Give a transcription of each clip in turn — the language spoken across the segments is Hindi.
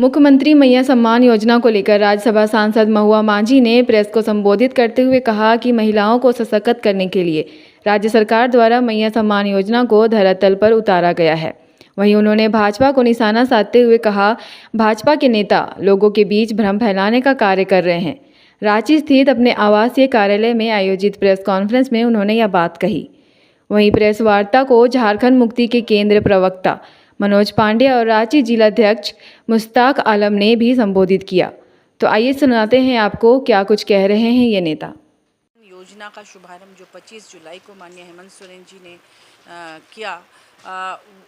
मुख्यमंत्री मैया सम्मान योजना को लेकर राज्यसभा सांसद महुआ मांझी ने प्रेस को संबोधित करते हुए कहा कि महिलाओं को सशक्त करने के लिए राज्य सरकार द्वारा मैया सम्मान योजना को धरातल पर उतारा गया है। वहीं उन्होंने भाजपा को निशाना साधते हुए कहा, भाजपा के नेता लोगों के बीच भ्रम फैलाने का कार्य कर रहे हैं। रांची स्थित अपने आवासीय कार्यालय में आयोजित प्रेस कॉन्फ्रेंस में उन्होंने यह बात कही। वहीं प्रेस वार्ता को झारखंड मुक्ति के केंद्रीय प्रवक्ता मनोज पांडे और रांची जिलाध्यक्ष मुश्ताक आलम ने भी संबोधित किया। तो आइए सुनाते हैं आपको क्या कुछ कह रहे हैं ये नेता। योजना का शुभारंभ जो 25 जुलाई को माननीय हेमंत सोरेन जी ने किया,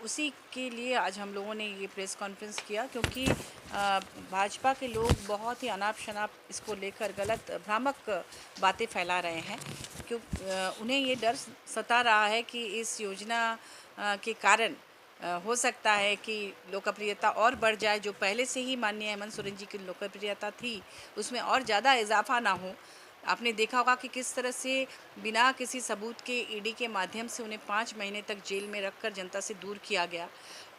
उसी के लिए आज हम लोगों ने ये प्रेस कॉन्फ्रेंस किया, क्योंकि भाजपा के लोग बहुत ही अनाप शनाप इसको लेकर गलत भ्रामक बातें फैला रहे हैं। क्यों उन्हें ये डर सता रहा है कि इस योजना के कारण हो सकता है कि लोकप्रियता और बढ़ जाए। जो पहले से ही माननीय हेमंत सोरेन जी की लोकप्रियता थी उसमें और ज़्यादा इजाफा ना हो। आपने देखा होगा कि किस तरह से बिना किसी सबूत के ईडी के माध्यम से उन्हें 5 महीने तक जेल में रखकर जनता से दूर किया गया।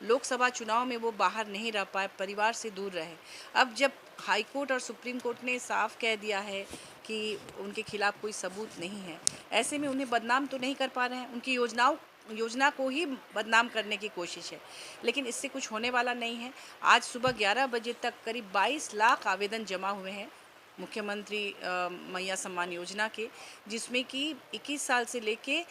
लोकसभा चुनाव में वो बाहर नहीं रह पाए, परिवार से दूर रहे। अब जब हाई कोर्ट और सुप्रीम कोर्ट ने साफ कह दिया है कि उनके खिलाफ कोई सबूत नहीं है, ऐसे में उन्हें बदनाम तो नहीं कर पा रहे हैं। उनकी योजना को ही बदनाम करने की कोशिश है, लेकिन इससे कुछ होने वाला नहीं है। आज सुबह 11 बजे तक करीब 22 लाख आवेदन जमा हुए हैं मुख्यमंत्री मैया सम्मान योजना के, जिसमें कि 21 साल से लेके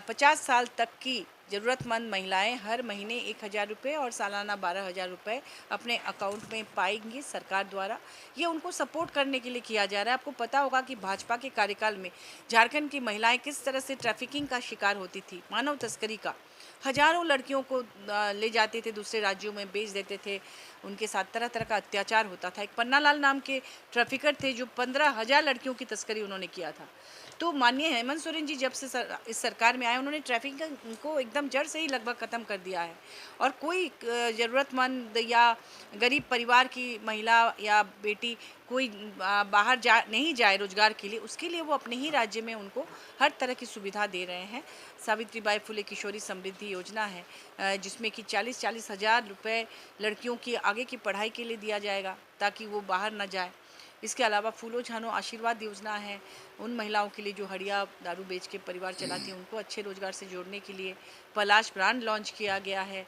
50 साल तक की ज़रूरतमंद महिलाएं हर महीने 1,000 रुपये और सालाना 12,000 रुपये अपने अकाउंट में पाएंगी सरकार द्वारा। ये उनको सपोर्ट करने के लिए किया जा रहा है। आपको पता होगा कि भाजपा के कार्यकाल में झारखंड की महिलाएं किस तरह से ट्रैफिकिंग का शिकार होती थी, मानव तस्करी का। हजारों लड़कियों को ले जाते थे, दूसरे राज्यों में बेच देते थे, उनके साथ तरह तरह का अत्याचार होता था। एक पन्नालाल नाम के ट्रैफिकर थे जो 15,000 लड़कियों की तस्करी उन्होंने किया था। तो माननीय हेमंत सोरेन जी जब से इस सरकार में आए, उन्होंने ट्रैफिकिंग को एकदम जड़ से ही लगभग ख़त्म कर दिया है। और कोई ज़रूरतमंद या गरीब परिवार की महिला या बेटी कोई बाहर नहीं जाए रोजगार के लिए, उसके लिए वो अपने ही राज्य में उनको हर तरह की सुविधा दे रहे हैं। सावित्रीबाई फुले किशोरी समृद्धि योजना है, जिसमें कि 40-40 हज़ार रुपये लड़कियों की आगे की पढ़ाई के लिए दिया जाएगा ताकि वो बाहर ना जाए। इसके अलावा फूलो झानो आशीर्वाद योजना है, उन महिलाओं के लिए जो हड़िया दारू बेच के परिवार चलाती हैं, उनको अच्छे रोजगार से जोड़ने के लिए पलाश ब्रांड लॉन्च किया गया है,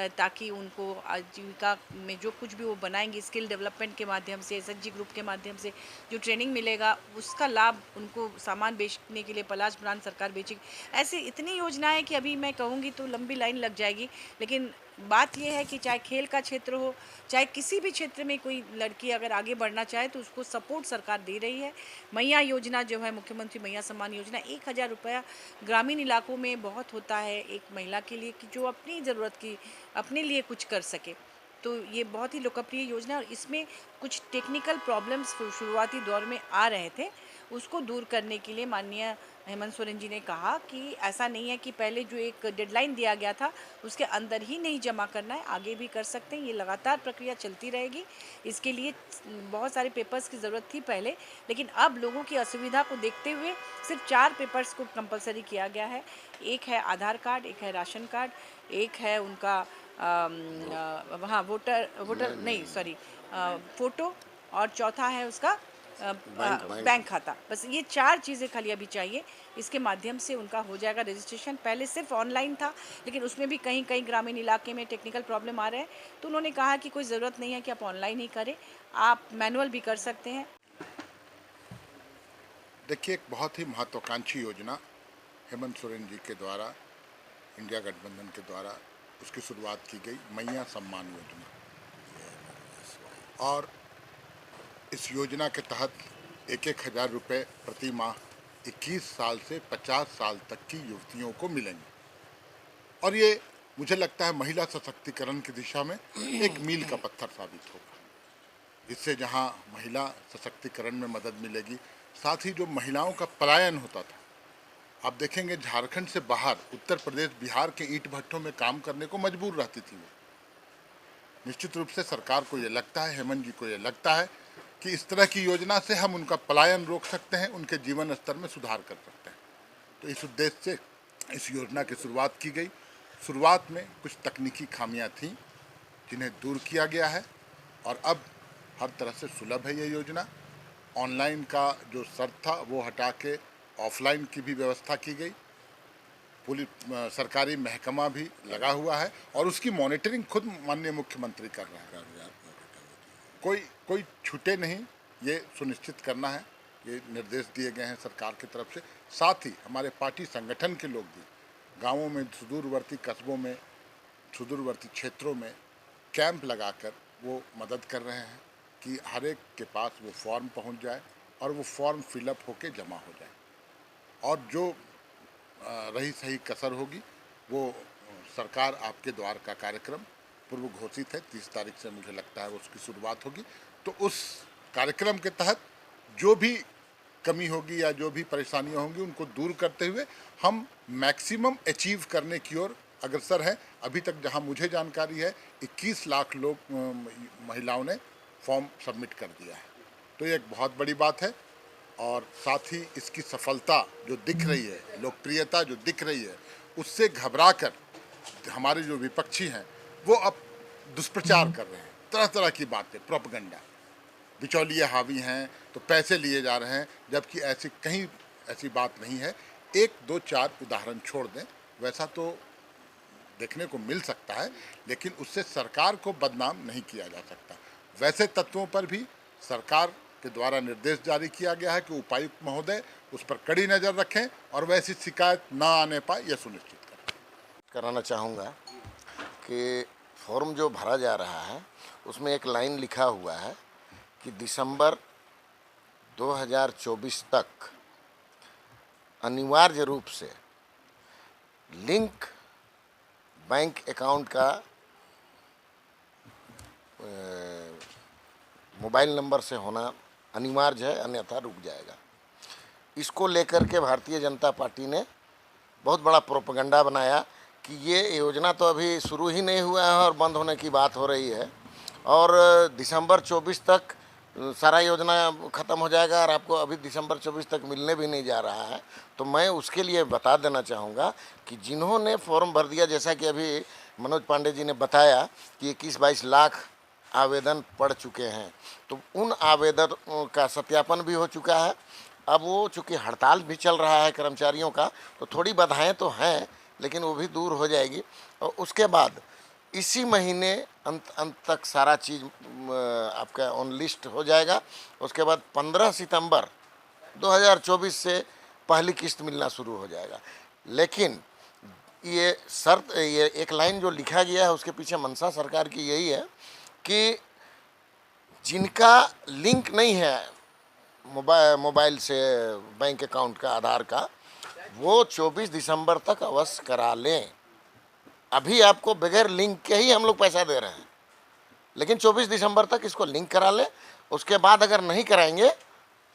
ताकि उनको आजीविका में जो कुछ भी वो बनाएंगे स्किल डेवलपमेंट के माध्यम से, एसएचजी ग्रुप के माध्यम से जो ट्रेनिंग मिलेगा उसका लाभ उनको सामान बेचने के लिए पलाश ब्रांड सरकार बेचेगी। ऐसी इतनी योजनाएं कि अभी मैं कहूँगी तो लंबी लाइन लग जाएगी। लेकिन बात यह है कि चाहे खेल का क्षेत्र हो, चाहे किसी भी क्षेत्र में कोई लड़की अगर आगे बढ़ना चाहे तो उसको सपोर्ट सरकार दे रही है। मैया योजना जो है, मुख्यमंत्री मैया सम्मान योजना, 1,000 रुपया ग्रामीण इलाकों में बहुत होता है एक महिला के लिए कि जो अपनी ज़रूरत की अपने लिए कुछ कर सके। तो ये बहुत ही लोकप्रिय योजना है और इसमें कुछ टेक्निकल प्रॉब्लम्स शुरुआती दौर में आ रहे थे, उसको दूर करने के लिए माननीय हेमंत सोरेन जी ने कहा कि ऐसा नहीं है कि पहले जो एक डेडलाइन दिया गया था उसके अंदर ही नहीं जमा करना है, आगे भी कर सकते हैं। ये लगातार प्रक्रिया चलती रहेगी। इसके लिए बहुत सारे पेपर्स की ज़रूरत थी पहले, लेकिन अब लोगों की असुविधा को देखते हुए सिर्फ 4 पेपर्स को कंपलसरी किया गया है। एक है आधार कार्ड, एक है राशन कार्ड, एक है उनका वहाँ वोटर नहीं सॉरी फ़ोटो, और चौथा है उसका बैंक खाता। बस ये 4 चीज़ें खाली अभी चाहिए। इसके माध्यम से उनका हो जाएगा रजिस्ट्रेशन। पहले सिर्फ ऑनलाइन था, लेकिन उसमें भी कहीं कहीं ग्रामीण इलाके में टेक्निकल प्रॉब्लम आ रहे हैं, तो उन्होंने कहा कि कोई ज़रूरत नहीं है कि आप ऑनलाइन ही करें, आप मैनुअल भी कर सकते हैं। देखिए, एक बहुत ही महत्वाकांक्षी योजना हेमंत सोरेन जी के द्वारा, इंडिया गठबंधन के द्वारा उसकी शुरुआत की गई, मैया सम्मान योजना। और इस योजना के तहत 1,000 रुपये प्रति माह 21 साल से 50 साल तक की युवतियों को मिलेंगे। और ये मुझे लगता है महिला सशक्तिकरण की दिशा में एक मील का पत्थर साबित होगा। इससे जहां महिला सशक्तिकरण में मदद मिलेगी, साथ ही जो महिलाओं का पलायन होता था, आप देखेंगे झारखंड से बाहर उत्तर प्रदेश, बिहार के ईंट भट्टों में काम करने को मजबूर रहती थी वो। निश्चित रूप से सरकार को ये लगता है, हेमंत जी को ये लगता है कि इस तरह की योजना से हम उनका पलायन रोक सकते हैं, उनके जीवन स्तर में सुधार कर सकते हैं। तो इस उद्देश्य से इस योजना की शुरुआत की गई। शुरुआत में कुछ तकनीकी खामियां थीं जिन्हें दूर किया गया है और अब हर तरह से सुलभ है ये योजना। ऑनलाइन का जो शर्त था वो हटा के ऑफलाइन की भी व्यवस्था की गई। पुलिस सरकारी महकमा भी लगा हुआ है और उसकी मॉनिटरिंग खुद माननीय मुख्यमंत्री कर रहे हैं। कोई छूटे नहीं, ये सुनिश्चित करना है, ये निर्देश दिए गए हैं सरकार की तरफ से। साथ ही हमारे पार्टी संगठन के लोग भी गांवों में, सुदूरवर्ती कस्बों में, सुदूरवर्ती क्षेत्रों में कैंप लगाकर वो मदद कर रहे हैं कि हर एक के पास वो फॉर्म पहुंच जाए और वो फॉर्म फिलअप होके जमा हो जाए। और जो रही सही कसर होगी वो सरकार आपके द्वार का कार्यक्रम पूर्व घोषित है, 30 तारीख से मुझे लगता है उसकी शुरुआत होगी। तो उस कार्यक्रम के तहत जो भी कमी होगी या जो भी परेशानियां होंगी उनको दूर करते हुए हम मैक्सिमम अचीव करने की ओर अग्रसर हैं। अभी तक जहां मुझे जानकारी है 21 लाख लोग महिलाओं ने फॉर्म सबमिट कर दिया है, तो ये एक बहुत बड़ी बात है। और साथ ही इसकी सफलता जो दिख रही है, लोकप्रियता जो दिख रही है, उससे घबरा कर हमारे जो विपक्षी हैं वो अब दुष्प्रचार कर रहे हैं, तरह तरह की बातें, प्रोपेगेंडा, बिचौलिए हावी हैं तो पैसे लिए जा रहे हैं, जबकि ऐसी कहीं ऐसी बात नहीं है। 1, 2, 4 उदाहरण छोड़ दें, वैसा तो देखने को मिल सकता है, लेकिन उससे सरकार को बदनाम नहीं किया जा सकता। वैसे तत्वों पर भी सरकार के द्वारा निर्देश जारी किया गया है कि उपायुक्त महोदय उस पर कड़ी नज़र रखें और वैसी शिकायत ना आने पाए यह सुनिश्चित करें। कराना चाहूँगा कि फॉर्म जो भरा जा रहा है उसमें एक लाइन लिखा हुआ है कि दिसंबर 2024 तक अनिवार्य रूप से लिंक बैंक अकाउंट का मोबाइल नंबर से होना अनिवार्य है, अन्यथा रुक जाएगा। इसको लेकर के भारतीय जनता पार्टी ने बहुत बड़ा प्रोपेगेंडा बनाया कि ये योजना तो अभी शुरू ही नहीं हुआ है और बंद होने की बात हो रही है और दिसंबर 24 तक सारा योजना ख़त्म हो जाएगा और आपको अभी दिसंबर 24 तक मिलने भी नहीं जा रहा है। तो मैं उसके लिए बता देना चाहूँगा कि जिन्होंने फॉर्म भर दिया, जैसा कि अभी मनोज पांडे जी ने बताया कि 21-22 लाख आवेदन पड़ चुके हैं, तो उन आवेदन का सत्यापन भी हो चुका है। अब वो चूँकि हड़ताल भी चल रहा है कर्मचारियों का, तो थोड़ी बाधाएं तो हैं, लेकिन वो भी दूर हो जाएगी। और उसके बाद इसी महीने अंत तक सारा चीज़ आपका ऑन लिस्ट हो जाएगा। उसके बाद 15 सितंबर 2024 से पहली किस्त मिलना शुरू हो जाएगा। लेकिन ये शर्त, ये एक लाइन जो लिखा गया है उसके पीछे मंशा सरकार की यही है कि जिनका लिंक नहीं है मोबाइल से बैंक अकाउंट का, आधार का, वो 24 दिसंबर तक अवश्य करा लें। अभी आपको बगैर लिंक के ही हम लोग पैसा दे रहे हैं, लेकिन 24 दिसंबर तक इसको लिंक करा लें। उसके बाद अगर नहीं कराएंगे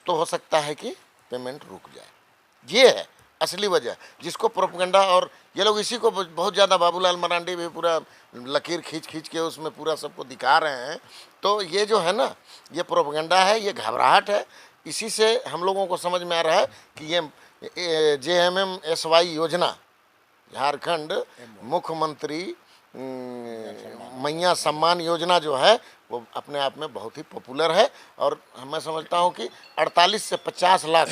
तो हो सकता है कि पेमेंट रुक जाए। ये है असली वजह जिसको प्रोपेगेंडा, और ये लोग इसी को बहुत ज़्यादा, बाबूलाल मरांडी भी पूरा लकीर खींच के उसमें पूरा सबको दिखा रहे हैं। तो ये जो है ना, ये प्रोपेगेंडा है, ये घबराहट है। इसी से हम लोगों को समझ में आ रहा है कि ये JMMSY योजना, झारखंड मुख्यमंत्री मैया सम्मान योजना जो है वो अपने आप में बहुत ही पॉपुलर है। और मैं समझता हूँ कि 48 से 50 लाख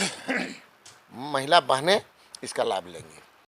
महिला बहनें इसका लाभ लेंगी।